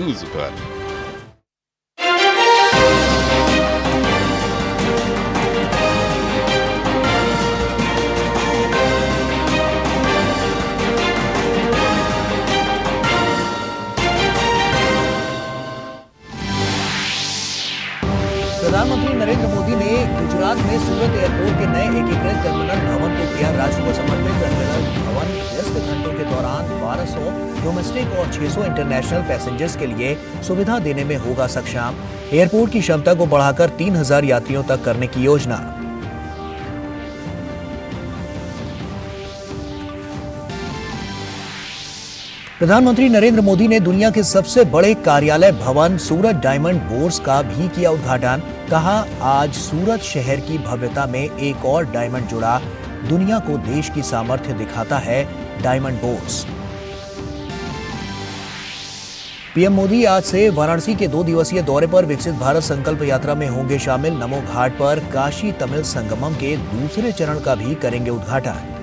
News पर। प्रधानमंत्री नरेंद्र मोदी ने गुजरात में सूरत एयरपोर्ट के नए एकीकृत टर्मिनल भवन को किया राष्ट्र को समर्पित। टर्मिनल भवन व्यस्त घंटों के दौरान 1200 डोमेस्टिक और 600 इंटरनेशनल पैसेंजर्स के लिए सुविधा देने में होगा सक्षम। एयरपोर्ट की क्षमता को बढ़ाकर 3000 यात्रियों तक करने की योजना। प्रधानमंत्री नरेंद्र मोदी ने दुनिया के सबसे बड़े कार्यालय भवन सूरत डायमंड बोर्स का भी किया उद्घाटन। कहा, आज सूरत शहर की भव्यता में एक और डायमंड जुड़ा। दुनिया को देश की सामर्थ्य दिखाता है डायमंड बोर्स। पीएम मोदी आज से वाराणसी के 2 दिवसीय दौरे पर विकसित भारत संकल्प यात्रा में होंगे शामिल। नमो घाट पर काशी तमिल संगमम के दूसरे चरण का भी करेंगे उद्घाटन।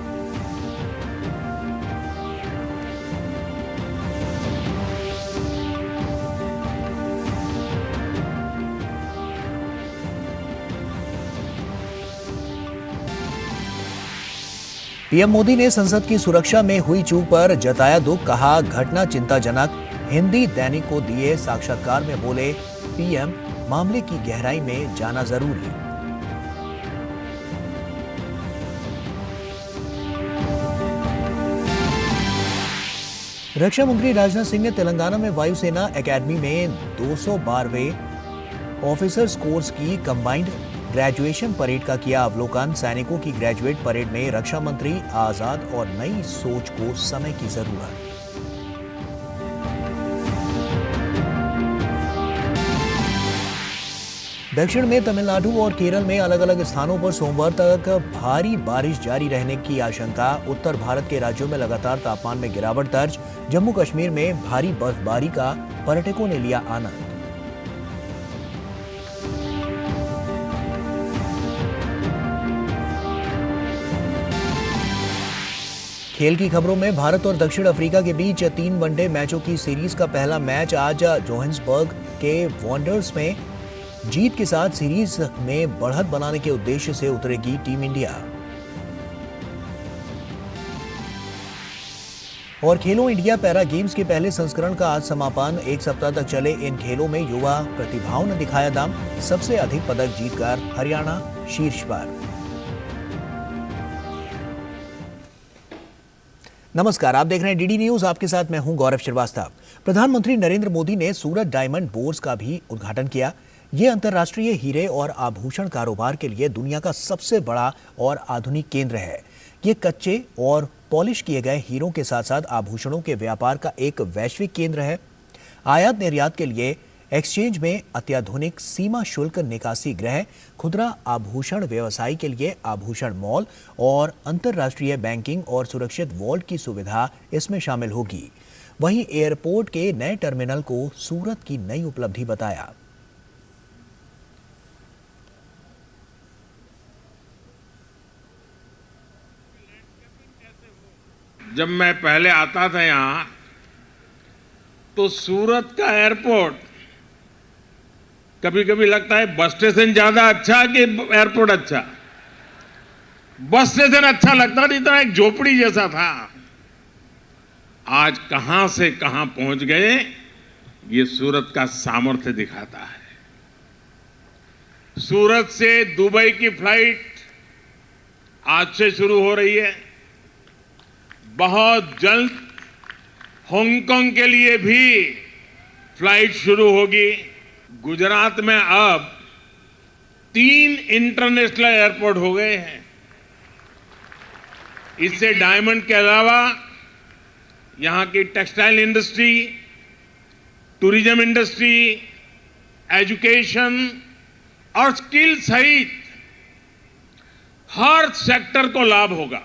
पीएम मोदी ने संसद की सुरक्षा में हुई चूक पर जताया दुख। कहा, घटना चिंताजनक। हिंदी दैनिक को दिए साक्षात्कार में बोले पीएम, मामले की गहराई में जाना जरूरी। रक्षा मंत्री राजनाथ सिंह ने तेलंगाना में वायुसेना एकेडमी में 212वें ऑफिसर्स कोर्स की कंबाइंड ग्रेजुएशन परेड का किया अवलोकन। सैनिकों की ग्रेजुएट परेड में रक्षा मंत्री आजाद और नई सोच को समय की जरूरत। दक्षिण में तमिलनाडु और केरल में अलग अलग स्थानों पर सोमवार तक भारी बारिश जारी रहने की आशंका। उत्तर भारत के राज्यों में लगातार तापमान में गिरावट दर्ज। जम्मू कश्मीर में भारी बर्फबारी का पर्यटकों ने लिया आनंद। खेल की खबरों में भारत और दक्षिण अफ्रीका के बीच 3 वनडे मैचों की सीरीज का पहला मैच आज जोहान्सबर्ग के वॉन्डर्स में जीत के साथ सीरीज में बढ़त बनाने के उद्देश्य से उतरेगी टीम इंडिया। और खेलो इंडिया पैरा गेम्स के पहले संस्करण का आज समापन। 1 सप्ताह तक चले इन खेलों में युवा प्रतिभाओं ने दिखाया दम। सबसे अधिक पदक जीतकर हरियाणा शीर्ष पर। नमस्कार, आप देख रहे हैं डीडी न्यूज। आपके साथ मैं हूं गौरव श्रीवास्तव। प्रधानमंत्री नरेंद्र मोदी ने सूरत डायमंड बोर्स का भी उद्घाटन किया। यह अंतर्राष्ट्रीय हीरे और आभूषण कारोबार के लिए दुनिया का सबसे बड़ा और आधुनिक केंद्र है। ये कच्चे और पॉलिश किए गए हीरों के साथ साथ आभूषणों के व्यापार का एक वैश्विक केंद्र है। आयात निर्यात के लिए एक्सचेंज में अत्याधुनिक सीमा शुल्क निकासी गृह, खुदरा आभूषण व्यवसाय के लिए आभूषण मॉल और अंतर्राष्ट्रीय बैंकिंग और सुरक्षित वॉल्ट की सुविधा इसमें शामिल होगी। वहीं एयरपोर्ट के नए टर्मिनल को सूरत की नई उपलब्धि बताया। जब मैं पहले आता था यहाँ तो सूरत का एयरपोर्ट कभी कभी लगता है बस स्टेशन ज्यादा अच्छा कि एयरपोर्ट अच्छा। बस स्टेशन अच्छा लगता नहीं था, एक झोपड़ी जैसा था। आज कहां से कहां पहुंच गए, ये सूरत का सामर्थ्य दिखाता है। सूरत से दुबई की फ्लाइट आज से शुरू हो रही है। बहुत जल्द हांगकांग के लिए भी फ्लाइट शुरू होगी। गुजरात में अब 3 इंटरनेशनल एयरपोर्ट हो गए हैं। इससे डायमंड के अलावा यहां की textile industry, tourism industry, education और स्किल सहित हर सेक्टर को लाभ होगा।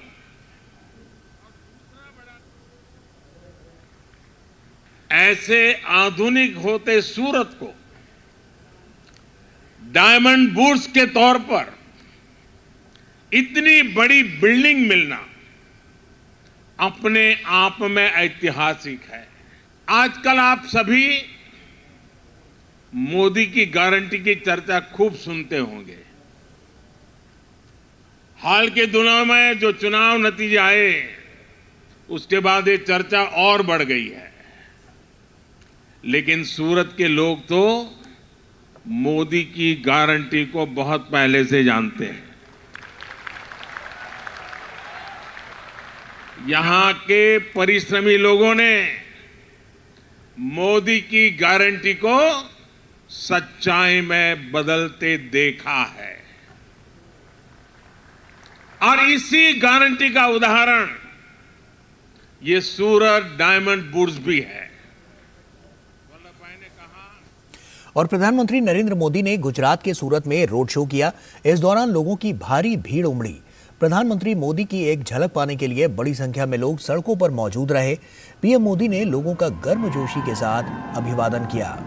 ऐसे आधुनिक होते सूरत को डायमंड बोर्स के तौर पर इतनी बड़ी बिल्डिंग मिलना अपने आप में ऐतिहासिक है। आजकल आप सभी मोदी की गारंटी की चर्चा खूब सुनते होंगे। हाल के दिनों में जो चुनाव नतीजे आए, उसके बाद ये चर्चा और बढ़ गई है। लेकिन सूरत के लोग तो मोदी की गारंटी को बहुत पहले से जानते हैं। यहां के परिश्रमी लोगों ने मोदी की गारंटी को सच्चाई में बदलते देखा है और इसी गारंटी का उदाहरण ये सूरत डायमंड बुर्स भी है। और प्रधानमंत्री नरेंद्र मोदी ने गुजरात के सूरत में रोड शो किया। इस दौरान लोगों की भारी भीड़ उमड़ी। प्रधानमंत्री मोदी की एक झलक पाने के लिए बड़ी संख्या में लोग सड़कों पर मौजूद रहे। पीएम मोदी ने लोगों का गर्मजोशी के साथ अभिवादन किया।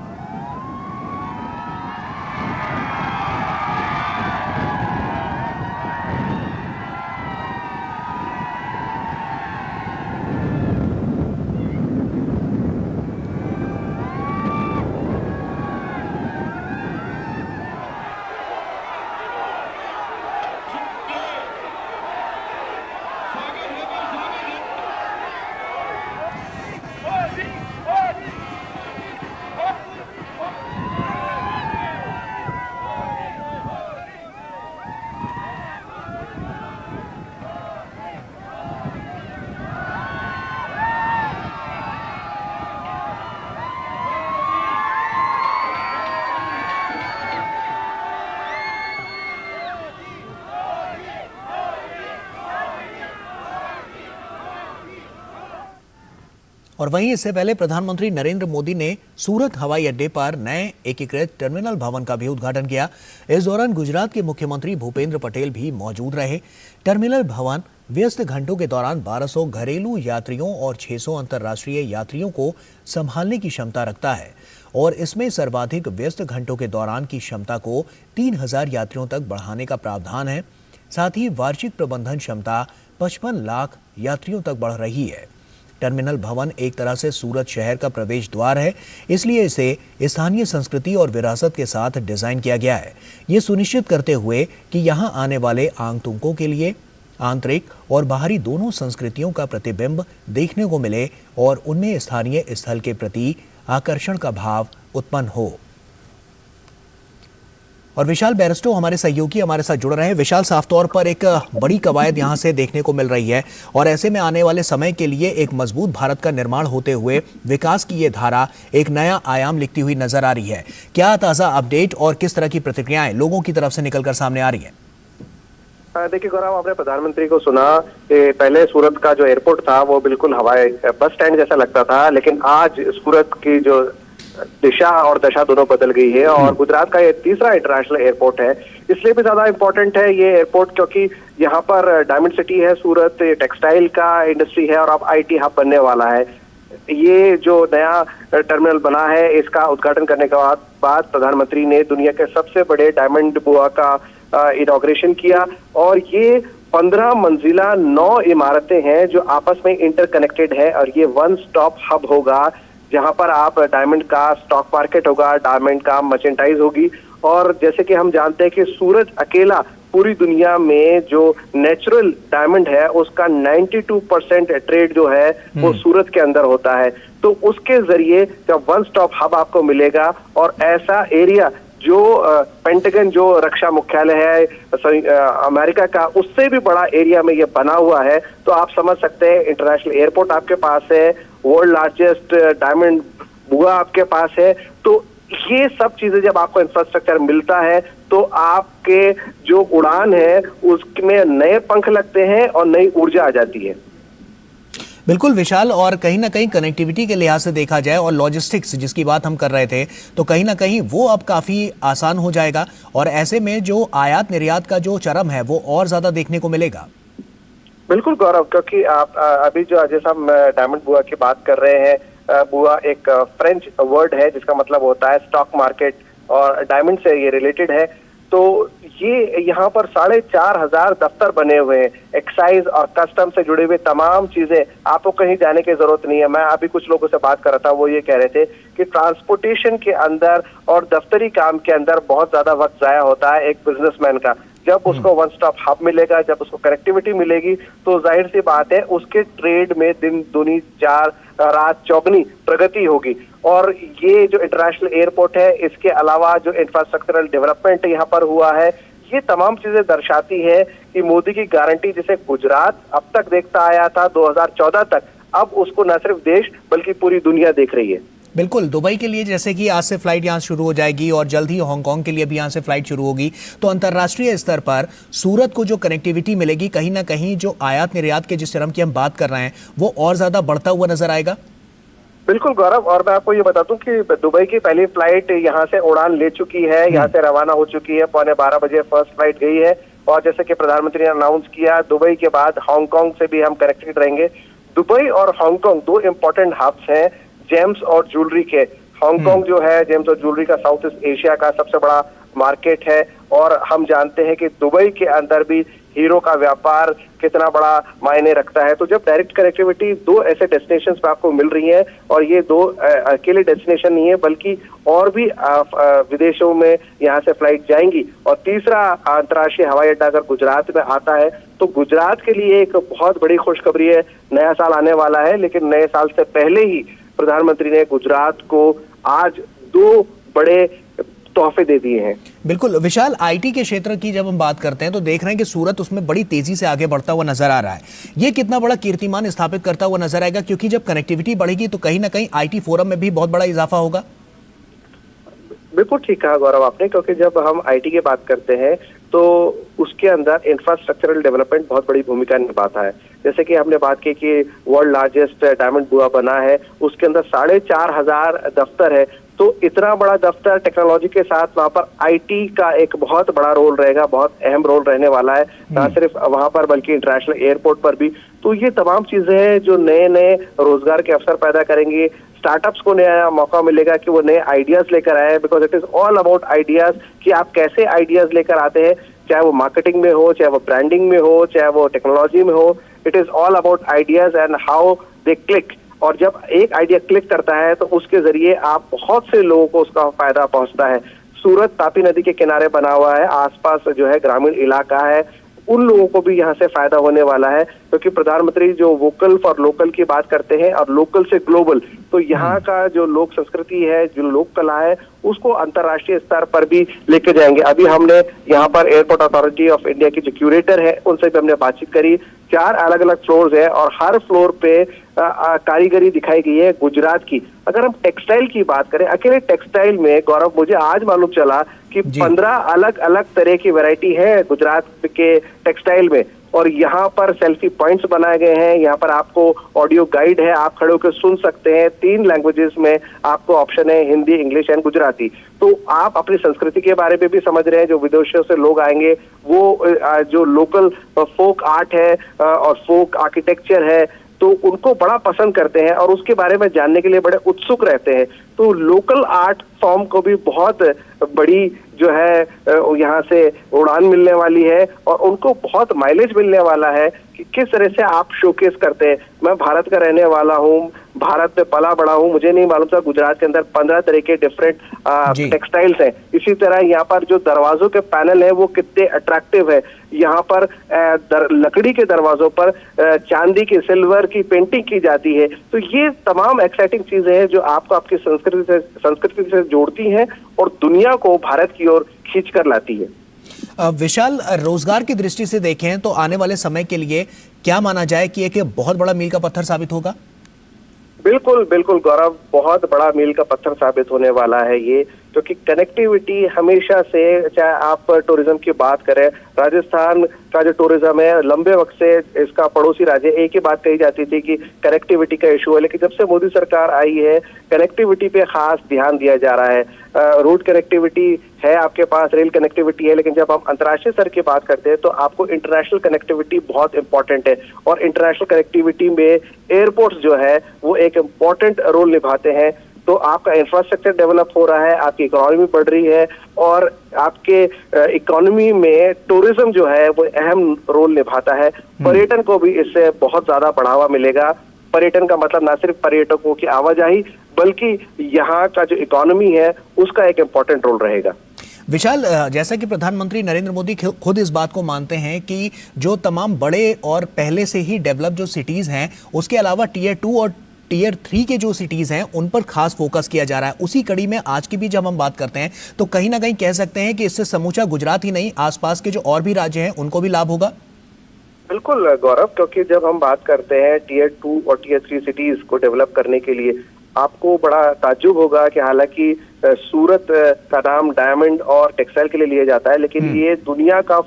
और वहीं इससे पहले प्रधानमंत्री नरेंद्र मोदी ने सूरत हवाई अड्डे पर नए एकीकृत टर्मिनल भवन का भी उद्घाटन किया। इस दौरान गुजरात के मुख्यमंत्री भूपेंद्र पटेल भी मौजूद रहे। टर्मिनल भवन व्यस्त घंटों के दौरान 1200 घरेलू यात्रियों और 600 अंतर्राष्ट्रीय यात्रियों को संभालने की क्षमता रखता है और इसमें सर्वाधिक व्यस्त घंटों के दौरान की क्षमता को 3000 यात्रियों तक बढ़ाने का प्रावधान है। साथ ही वार्षिक प्रबंधन क्षमता 55 लाख यात्रियों तक बढ़ रही है। टर्मिनल भवन एक तरह से सूरत शहर का प्रवेश द्वार है, इसलिए इसे स्थानीय संस्कृति और विरासत के साथ डिजाइन किया गया है, ये सुनिश्चित करते हुए कि यहां आने वाले आगंतुकों के लिए आंतरिक और बाहरी दोनों संस्कृतियों का प्रतिबिंब देखने को मिले और उनमें स्थानीय स्थल के प्रति आकर्षण का भाव उत्पन्न हो। और विशाल बैरिस्टो हमारे सहयोगी हमारे साथ जुड़ रहे हैं। विशाल, साफ तौर पर एक बड़ी कवायद यहां से देखने को मिल रही है और ऐसे में आने वाले समय के लिए एक मजबूत भारत का निर्माण होते हुए विकास की ये धारा एक नया आयाम लिखती हुई नजर आ रही है। क्या ताजा अपडेट और किस तरह की प्रतिक्रियाएं लोगों की तरफ से निकलकर सामने आ रही है? देखिए गौरव, आपने प्रधानमंत्री को सुना। पहले सूरत का जो एयरपोर्ट था वो बिल्कुल हवाई बस स्टैंड जैसा लगता था, लेकिन आज सूरत की जो दिशा और दशा दोनों बदल गई है और गुजरात का ये तीसरा इंटरनेशनल एयरपोर्ट है। इसलिए भी ज्यादा इम्पोर्टेंट है ये एयरपोर्ट क्योंकि यहाँ पर डायमंड सिटी है सूरत, टेक्सटाइल का इंडस्ट्री है और अब IT हब बनने वाला है। ये जो नया टर्मिनल बना है इसका उद्घाटन करने के बाद प्रधानमंत्री ने दुनिया के सबसे बड़े डायमंड बुआ का इनॉग्रेशन किया और ये 15 मंजिला 9 इमारतें हैं जो आपस में इंटरकनेक्टेड है और ये वन स्टॉप हब होगा जहां पर आप डायमंड का स्टॉक मार्केट होगा, डायमंड का मर्चेंटाइज होगी। और जैसे कि हम जानते हैं कि सूरत अकेला पूरी दुनिया में जो नेचुरल डायमंड है उसका 92% ट्रेड जो है वो सूरत के अंदर होता है। तो उसके जरिए जब वन स्टॉप हब आपको मिलेगा और ऐसा एरिया जो पेंटागन जो रक्षा मुख्यालय है अमेरिका का, उससे भी बड़ा एरिया में ये बना हुआ है, तो आप समझ सकते हैं इंटरनेशनल एयरपोर्ट आपके पास है, वर्ल्ड लार्जेस्ट डायमंड बुआ आपके पास है। तो ये सब चीजें जब आपको इंफ्रास्ट्रक्चर मिलता है तो आपके जो उड़ान है उसमें नए पंख लगते हैं और नई ऊर्जा आ जाती है। बिल्कुल विशाल, और कहीं ना कहीं कनेक्टिविटी के लिहाज से देखा जाए और लॉजिस्टिक्स जिसकी बात हम कर रहे थे, तो कहीं ना कहीं वो अब काफी आसान हो जाएगा और ऐसे में जो आयात निर्यात का जो चरम है वो और ज्यादा देखने को मिलेगा। बिल्कुल गौरव, क्योंकि आप अभी जो जैसा हम डायमंड बुआ की बात कर रहे हैं, बुआ एक फ्रेंच वर्ड है जिसका मतलब होता है स्टॉक मार्केट और डायमंड से ये रिलेटेड है। तो ये यहाँ पर 4,500 दफ्तर बने हुए हैं। एक्साइज और कस्टम से जुड़े हुए तमाम चीजें, आपको कहीं जाने की जरूरत नहीं है। मैं अभी कुछ लोगों से बात कर रहा था, वो ये कह रहे थे कि ट्रांसपोर्टेशन के अंदर और दफ्तरी काम के अंदर बहुत ज्यादा वक्त जाया होता है एक बिजनेसमैन का। जब उसको वन स्टॉप हब मिलेगा, जब उसको कनेक्टिविटी मिलेगी, तो जाहिर सी बात है उसके ट्रेड में दिन दुनी चार रात चौगनी प्रगति होगी। और ये जो इंटरनेशनल एयरपोर्ट है, इसके अलावा जो इंफ्रास्ट्रक्चरल डेवलपमेंट यहाँ पर हुआ है, ये तमाम चीजें दर्शाती है कि मोदी की गारंटी जिसे गुजरात अब तक देखता आया था 2014 तक, अब उसको न सिर्फ देश बल्कि पूरी दुनिया देख रही है। बिल्कुल, दुबई के लिए जैसे कि आज से फ्लाइट यहाँ शुरू हो जाएगी और जल्द ही हांगकांग के लिए भी यहाँ से फ्लाइट शुरू होगी, तो अंतर्राष्ट्रीय स्तर पर सूरत को जो कनेक्टिविटी मिलेगी, कहीं ना कहीं जो आयात निर्यात के जिस चरम की हम बात कर रहे हैं वो और ज्यादा बढ़ता हुआ नजर आएगा। बिल्कुल गौरव, और मैं आपको ये बता दूं कि दुबई की पहली फ्लाइट यहाँ से उड़ान ले चुकी है, यहाँ से रवाना हो चुकी है। 11:15 बजे फर्स्ट फ्लाइट गई है और जैसे कि प्रधानमंत्री ने अनाउंस किया, दुबई के बाद हांगकांग से भी हम कनेक्टेड रहेंगे। दुबई और हांगकांग दो इंपॉर्टेंट हब्स हैं जेम्स और ज्वेलरी के। हांगकांग जो है जेम्स और ज्वेलरी का साउथ ईस्ट एशिया का सबसे बड़ा मार्केट है, और हम जानते हैं कि दुबई के अंदर भी हीरो का व्यापार कितना बड़ा मायने रखता है। तो जब डायरेक्ट कनेक्टिविटी दो ऐसे डेस्टिनेशंस पे आपको मिल रही है, और ये दो अकेले डेस्टिनेशन नहीं है बल्कि और भी विदेशों में यहाँ से फ्लाइट जाएंगी, और तीसरा अंतर्राष्ट्रीय हवाई अड्डा अगर गुजरात में आता है तो गुजरात के लिए एक बहुत बड़ी खुशखबरी है। नया साल आने वाला है, लेकिन नए साल से पहले ही प्रधानमंत्री ने गुजरात को आज दो बड़े तोहफे दे दिए हैं। बिल्कुल विशाल, आईटी के क्षेत्र की जब हम बात करते हैं तो देख रहे हैं कि सूरत उसमें बड़ी तेजी से आगे बढ़ता हुआ नजर आ रहा है। ये कितना बड़ा कीर्तिमान स्थापित करता हुआ नजर आएगा, क्योंकि जब कनेक्टिविटी बढ़ेगी तो कहीं ना कहीं आईटी फोरम में भी बहुत बड़ा इजाफा होगा। बिल्कुल ठीक कहा गौरव आपने, क्योंकि जब हम आईटी की बात करते हैं तो उसके अंदर इंफ्रास्ट्रक्चरल डेवलपमेंट बहुत बड़ी भूमिका निभाता है। जैसे कि हमने बात की कि वर्ल्ड लार्जेस्ट डायमंड बुआ बना है, उसके अंदर 4,500 दफ्तर है। तो इतना बड़ा दफ्तर, टेक्नोलॉजी के साथ वहां पर आईटी का एक बहुत बड़ा रोल रहेगा, बहुत अहम रोल रहने वाला है, ना सिर्फ वहां पर बल्कि इंटरनेशनल एयरपोर्ट पर भी। तो ये तमाम चीजें हैं जो नए नए रोजगार के अवसर पैदा करेंगी। स्टार्टअप्स को नया मौका मिलेगा कि वो नए आइडियाज लेकर आए, because it is all about ideas, कि आप कैसे आइडियाज लेकर आते हैं, चाहे वो मार्केटिंग में हो, चाहे वो ब्रांडिंग में हो, चाहे वो टेक्नोलॉजी में हो। It is all about ideas and how they click. और जब एक आइडिया क्लिक करता है तो उसके जरिए आप बहुत से लोगों को उसका फायदा पहुंचता है। सूरत तापी नदी के किनारे बना हुआ है, आसपास जो है ग्रामीण इलाका है, उन लोगों को भी यहाँ से फायदा होने वाला है, क्योंकि प्रधानमंत्री जो वोकल फॉर लोकल की बात करते हैं और लोकल से ग्लोबल, तो यहाँ का जो लोक संस्कृति है, जो लोक कला है, उसको अंतर्राष्ट्रीय स्तर पर भी लेके जाएंगे। अभी हमने यहाँ पर एयरपोर्ट अथॉरिटी ऑफ इंडिया की जो क्यूरेटर है उनसे भी हमने बातचीत करी। 4 अलग अलग फ्लोर्स है और हर फ्लोर पे कारीगरी दिखाई गई है गुजरात की। अगर हम टेक्सटाइल की बात करें, अकेले टेक्सटाइल में गौरव मुझे आज मालूम चला कि 15 अलग अलग तरह की वैरायटी है गुजरात के टेक्सटाइल में, और यहाँ पर सेल्फी पॉइंट्स बनाए गए हैं। यहाँ पर आपको ऑडियो गाइड है, आप खड़े होकर सुन सकते हैं। 3 लैंग्वेजेस में आपको ऑप्शन है, हिंदी, इंग्लिश एंड गुजराती। तो आप अपनी संस्कृति के बारे में भी समझ रहे हैं। जो विदेशों से लोग आएंगे वो जो लोकल फोक आर्ट है और फोक आर्किटेक्चर है, तो उनको बड़ा पसंद करते हैं और उसके बारे में जानने के लिए बड़े उत्सुक रहते हैं। तो लोकल आर्ट फॉर्म को भी बहुत बड़ी जो है यहाँ से उड़ान मिलने वाली है, और उनको बहुत माइलेज मिलने वाला है कि किस तरह से आप शोकेस करते हैं। मैं भारत का रहने वाला हूँ, भारत में पला बड़ा हूँ, मुझे नहीं मालूम था गुजरात के अंदर 15 तरह के डिफरेंट टेक्सटाइल्स हैं। इसी तरह यहाँ पर जो दरवाजों के पैनल है वो कितने अट्रैक्टिव है। यहाँ पर लकड़ी के दरवाजों पर चांदी की, सिल्वर की पेंटिंग की जाती है। तो ये तमाम एक्साइटिंग चीजें हैं जो आपको आपकी संस्कृति से जोड़ती हैं और दुनिया को भारत की ओर खींच कर लाती है। विशाल, रोजगार की दृष्टि से देखें तो आने वाले समय के लिए क्या माना जाए कि एक बहुत बड़ा मील का पत्थर साबित होगा? बिल्कुल बिल्कुल गौरव, बहुत बड़ा मील का पत्थर साबित होने वाला है ये, क्योंकि कनेक्टिविटी हमेशा से, चाहे आप टूरिज्म की बात करें, राजस्थान का जो टूरिज्म है लंबे वक्त से इसका पड़ोसी राज्य, एक ही बात कही जाती थी कि कनेक्टिविटी का इशू है, लेकिन जब से मोदी सरकार आई है कनेक्टिविटी पे खास ध्यान दिया जा रहा है। रोड कनेक्टिविटी है आपके पास, रेल कनेक्टिविटी है, लेकिन जब हम अंतर्राष्ट्रीय स्तर की बात करते हैं तो आपको इंटरनेशनल कनेक्टिविटी बहुत इंपॉर्टेंट है, और इंटरनेशनल कनेक्टिविटी में एयरपोर्ट्स जो है वो एक इम्पॉर्टेंट रोल निभाते हैं। तो आपका इंफ्रास्ट्रक्चर डेवलप हो रहा है, आपकी इकोनॉमी बढ़ रही है, और आपके इकोनॉमी में टूरिज्म जो है वो अहम रोल निभाता है। पर्यटन को भी इससे बहुत ज्यादा बढ़ावा मिलेगा। पर्यटन का मतलब ना सिर्फ पर्यटकों की आवाजाही, बल्कि यहाँ का जो इकोनॉमी है उसका एक इम्पोर्टेंट रोल रहेगा। विशाल, जैसा कि प्रधानमंत्री नरेंद्र मोदी खुद इस बात को मानते हैं कि जो तमाम बड़े और पहले से ही डेवलप जो सिटीज हैं, उसके अलावा टीयर 2 और टीयर 3 के जो सिटीज हैं उन पर खास फोकस किया जा रहा है। उसी कड़ी में आज की भी जब हम बात करते हैं तो कहीं ना कहीं कह सकते हैं कि इससे समूचा गुजरात ही नहीं, आसपास के जो और भी राज्य हैं उनको भी लाभ होगा। बिल्कुल गौरव, क्योंकि जब हम बात करते हैं टीयर 2 और टीयर 3 सिटीज को डेवलप करने के लिए, आपको बड़ा ताज्जुब होगा कि हालांकि सूरत का नाम डायमंड और टेक्सटाइल के लिए लिया जाता है, लेकिन ये दुनिया का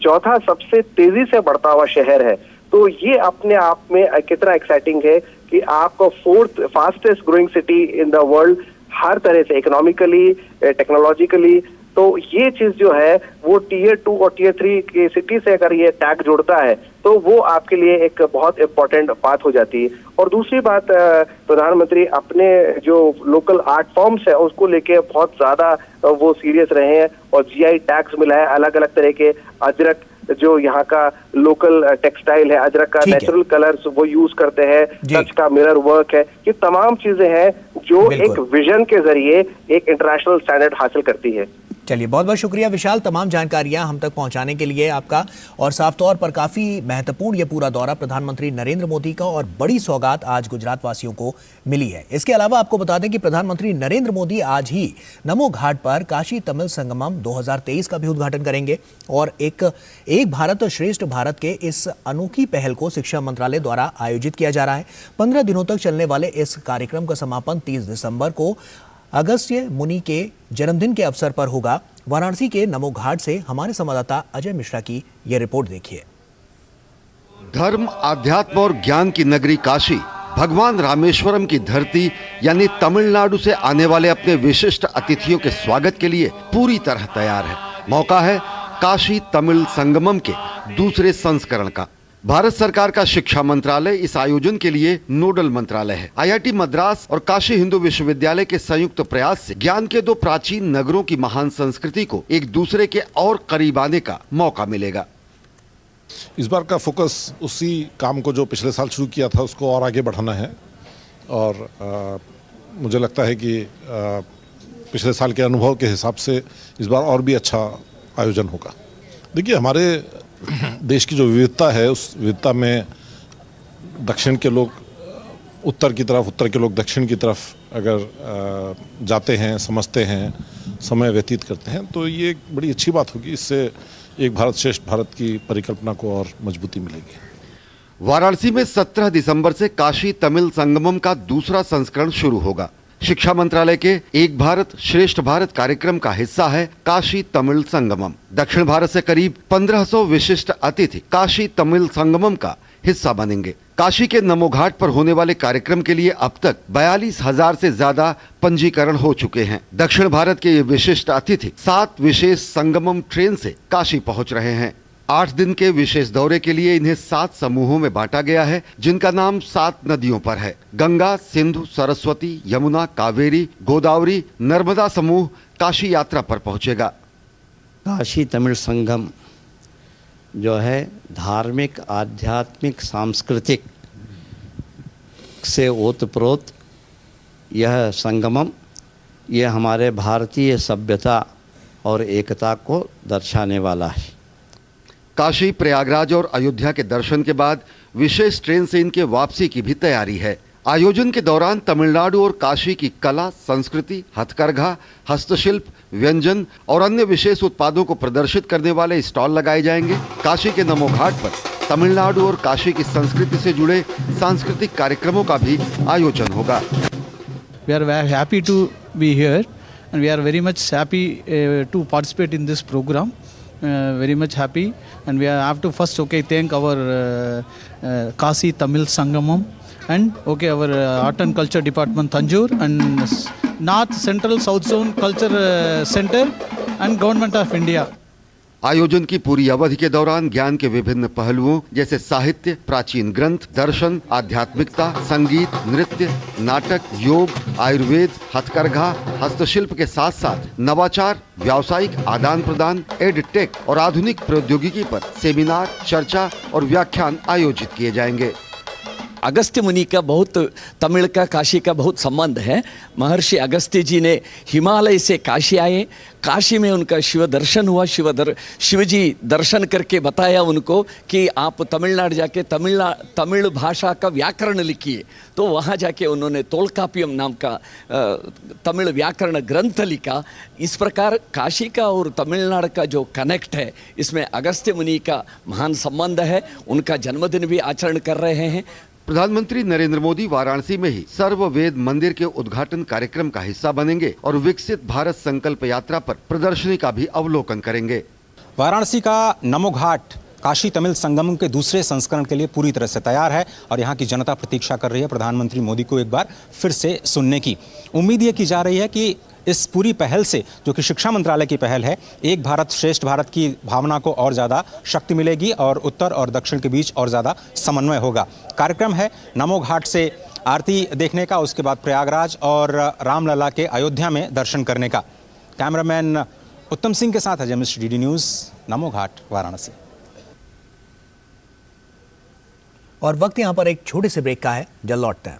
चौथा सबसे तेजी से बढ़ता हुआ शहर है। तो ये अपने आप में कितना एक्साइटिंग है कि आपको 4th fastest growing city in the world, हर तरह से, इकोनॉमिकली, टेक्नोलॉजिकली। तो ये चीज जो है वो टीयर 2 और टीयर 3 की सिटी से अगर ये टैग जुड़ता है तो वो आपके लिए एक बहुत इंपॉर्टेंट बात हो जाती है। और दूसरी बात, प्रधानमंत्री अपने जो लोकल आर्ट फॉर्म्स है उसको लेके बहुत ज्यादा वो सीरियस रहे हैं, और जीआई टैग्स मिला है अलग अलग तरह के। अजरक जो यहाँ का लोकल टेक्सटाइल है, अजरक का नेचुरल कलर्स वो यूज करते हैं, टच का मिरर वर्क है, ये तमाम चीजें हैं जो एक विजन के जरिए एक इंटरनेशनल स्टैंडर्ड हासिल करती है। चलिए, बहुत बहुत शुक्रिया विशाल, तमाम जानकारियां हम तक पहुंचाने के लिए आपका। और साफ तौर पर काफी महत्वपूर्ण ये पूरा दौरा प्रधानमंत्री नरेंद्र मोदी का, और बड़ी सौगात आज गुजरात वासियों को मिली है। इसके अलावा आपको बता दें कि प्रधानमंत्री नरेंद्र मोदी आज ही नमो घाट पर काशी तमिल संगमम 2023 का भी उद्घाटन करेंगे। और एक भारत श्रेष्ठ भारत के इस अनोखी पहल को शिक्षा मंत्रालय द्वारा आयोजित किया जा रहा है। 15 दिनों तक चलने वाले इस कार्यक्रम का समापन 30 दिसंबर को अगस्त्य मुनि के जन्मदिन के अवसर पर होगा। वाराणसी के नमो घाट से हमारे संवाददाता अजय मिश्रा की यह रिपोर्ट देखिए। धर्म, अध्यात्म और ज्ञान की नगरी काशी भगवान रामेश्वरम की धरती यानी तमिलनाडु से आने वाले अपने विशिष्ट अतिथियों के स्वागत के लिए पूरी तरह तैयार है। मौका है काशी तमिल संगमम के दूसरे संस्करण का। भारत सरकार का शिक्षा मंत्रालय इस आयोजन के लिए नोडल मंत्रालय है। आईआईटी मद्रास और काशी हिंदू विश्वविद्यालय के संयुक्त प्रयास से ज्ञान के दो प्राचीन नगरों की महान संस्कृति को एक दूसरे के और करीब आने का मौका मिलेगा। इस बार का फोकस उसी काम को जो पिछले साल शुरू किया था उसको और आगे बढ़ाना है, और मुझे लगता है कि पिछले साल के अनुभव के हिसाब से इस बार और भी अच्छा आयोजन होगा। देखिए, हमारे देश की जो विविधता है उस विविधता में दक्षिण के लोग उत्तर की तरफ, उत्तर के लोग दक्षिण की तरफ अगर जाते हैं, समझते हैं, समय व्यतीत करते हैं तो ये एक बड़ी अच्छी बात होगी। इससे एक भारत श्रेष्ठ भारत की परिकल्पना को और मजबूती मिलेगी। वाराणसी में 17 दिसंबर से काशी तमिल संगमम का दूसरा संस्करण शुरू होगा। शिक्षा मंत्रालय के एक भारत श्रेष्ठ भारत कार्यक्रम का हिस्सा है काशी तमिल संगमम। दक्षिण भारत से करीब 1500 विशिष्ट अतिथि काशी तमिल संगमम का हिस्सा बनेंगे। काशी के नमो घाट पर होने वाले कार्यक्रम के लिए अब तक 42,000 से ज्यादा पंजीकरण हो चुके हैं। दक्षिण भारत के ये विशिष्ट अतिथि 7 विशेष संगमम ट्रेन से काशी पहुंच रहे हैं। 8 दिन के विशेष दौरे के लिए इन्हें 7 समूहों में बांटा गया है, जिनका नाम 7 नदियों पर है। गंगा, सिंधु, सरस्वती, यमुना, कावेरी, गोदावरी, नर्मदा समूह काशी यात्रा पर पहुंचेगा। काशी तमिल संगम जो है धार्मिक, आध्यात्मिक, सांस्कृतिक से ओतप्रोत यह संगमम, यह हमारे भारतीय सभ्यता और एकता को दर्शाने वाला है। काशी, प्रयागराज और अयोध्या के दर्शन के बाद विशेष ट्रेन से इनके वापसी की भी तैयारी है। आयोजन के दौरान तमिलनाडु और काशी की कला, संस्कृति, हथकरघा, हस्तशिल्प, व्यंजन और अन्य विशेष उत्पादों को प्रदर्शित करने वाले स्टॉल लगाए जाएंगे। काशी के नमो घाट पर तमिलनाडु और काशी की संस्कृति से जुड़े सांस्कृतिक कार्यक्रमों का भी आयोजन होगा। We are very happy to be here and we are very much happy to participate in this program. Very much happy, and we have to first thank our Kashi Tamil Sangamam and our Art and Culture Department Tanjore and North Central South Zone Culture Center and Government of India. आयोजन की पूरी अवधि के दौरान ज्ञान के विभिन्न पहलुओं जैसे साहित्य, प्राचीन ग्रंथ, दर्शन, आध्यात्मिकता, संगीत, नृत्य, नाटक, योग, आयुर्वेद, हथकरघा, हस्तशिल्प के साथ साथ नवाचार, व्यावसायिक आदान प्रदान, एडटेक और आधुनिक प्रौद्योगिकी पर सेमिनार, चर्चा और व्याख्यान आयोजित किए जाएंगे। अगस्त्य मुनि का बहुत तमिल का काशी का बहुत संबंध है। महर्षि अगस्त्य जी ने हिमालय से काशी आए, काशी में उनका शिव दर्शन हुआ। शिव जी दर्शन करके बताया उनको कि आप तमिलनाडु जाके तमिल भाषा का व्याकरण लिखिए। तो वहाँ जाके उन्होंने तोलकापियम नाम का तमिल व्याकरण ग्रंथ लिखा। इस प्रकार काशी का और तमिलनाडु का जो कनेक्ट है, इसमें अगस्त्य मुनि का महान संबंध है। उनका जन्मदिन भी आचरण कर रहे हैं। प्रधानमंत्री नरेंद्र मोदी वाराणसी में ही सर्व वेद मंदिर के उद्घाटन कार्यक्रम का हिस्सा बनेंगे और विकसित भारत संकल्प यात्रा पर प्रदर्शनी का भी अवलोकन करेंगे। वाराणसी का नमो घाट काशी तमिल संगम के दूसरे संस्करण के लिए पूरी तरह से तैयार है और यहाँ की जनता प्रतीक्षा कर रही है प्रधानमंत्री मोदी को एक बार फिर से सुनने की। उम्मीद ये की जा रही है कि इस पूरी पहल से, जो कि शिक्षा मंत्रालय की पहल है, एक भारत श्रेष्ठ भारत की भावना को और ज़्यादा शक्ति मिलेगी और उत्तर और दक्षिण के बीच और ज़्यादा समन्वय होगा। कार्यक्रम है नमो घाट से आरती देखने का, उसके बाद प्रयागराज और रामलला के अयोध्या में दर्शन करने का। कैमरामैन उत्तम सिंह के साथ अजय मिश्र, डीडी न्यूज़, नमो घाट, वाराणसी। और वक्त यहाँ पर एक छोटे से ब्रेक का है, जल्द लौटते हैं।